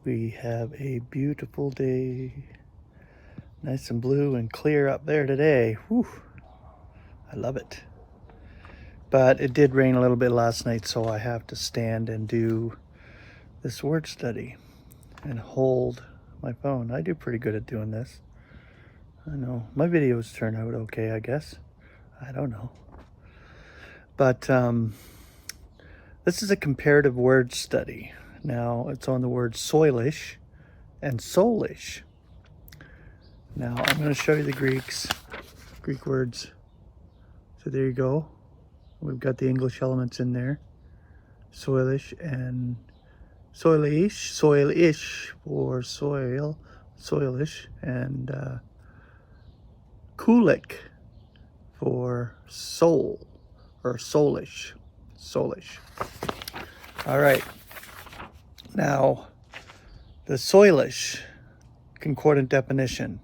We have a beautiful day. Nice and blue and clear up there today. Whew. I love it. But it did rain a little bit last night, so I have to stand and do this word study and hold my phone. I do pretty good at doing this. I know. My videos turn out okay, I guess. I don't know. But this is a comparative word study. Now, it's on the word soilish and soulish. Now, I'm going to show you the Greek words. So there you go. We've got the English elements in there. Soilish and soilish for soil, soilish, and kulik for soul, or soulish. All right. Now, the soilish concordant definition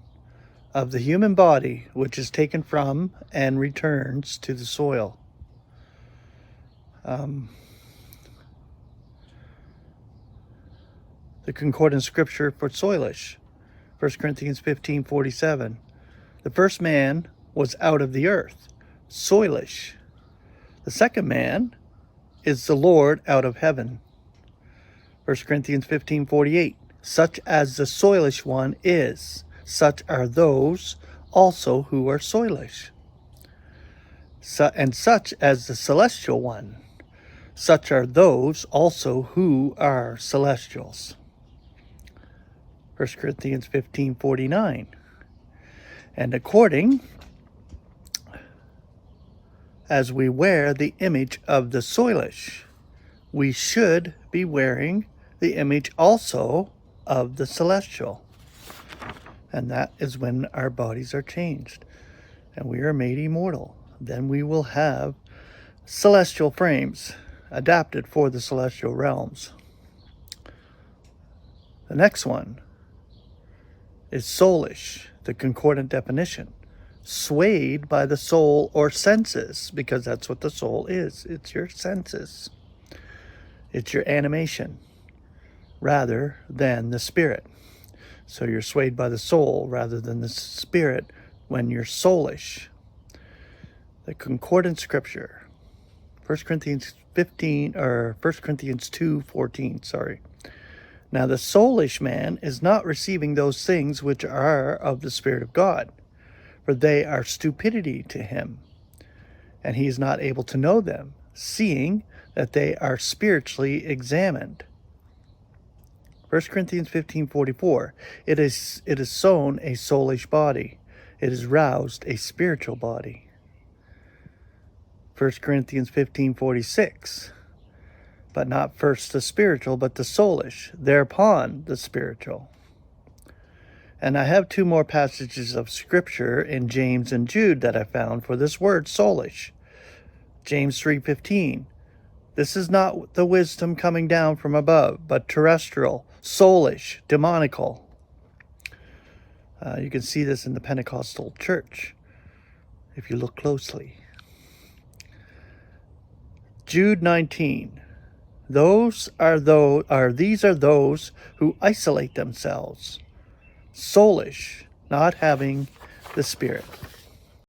of the human body, which is taken from and returns to the soil. The concordant scripture for soilish, 1 Corinthians 15:47. The first man was out of the earth, soilish. The second man is the Lord out of heaven. 1 Corinthians 15:48. Such as the soilish one is, such are those also who are soilish. And such as the celestial one, such are those also who are celestials. 1 Corinthians 15:49. And according as we wear the image of the soilish, we should be wearing the image also of the celestial. And that is when our bodies are changed and we are made immortal. Then we will have celestial frames adapted for the celestial realms. The next one is soulish, the concordant definition. Swayed by the soul or senses, because that's what the soul is. It's your senses. It's your animation rather than the spirit. So you're swayed by the soul rather than the spirit when you're soulish. The concordant scripture, 1 Corinthians 2:14, sorry. Now the soulish man is not receiving those things which are of the Spirit of God, for they are stupidity to him, and he is not able to know them, seeing that they are spiritually examined. 1 Corinthians 15:44. It is sown a soulish body. It is roused a spiritual body. 1 Corinthians 15:46. But not first the spiritual, but the soulish, thereupon the spiritual. And I have two more passages of scripture in James and Jude that I found for this word soulish. James 3:15. This is not the wisdom coming down from above, but terrestrial, soulish, demonical. You can see this in the Pentecostal church if you look closely. Jude 19. These are those who isolate themselves, soulish, not having the Spirit.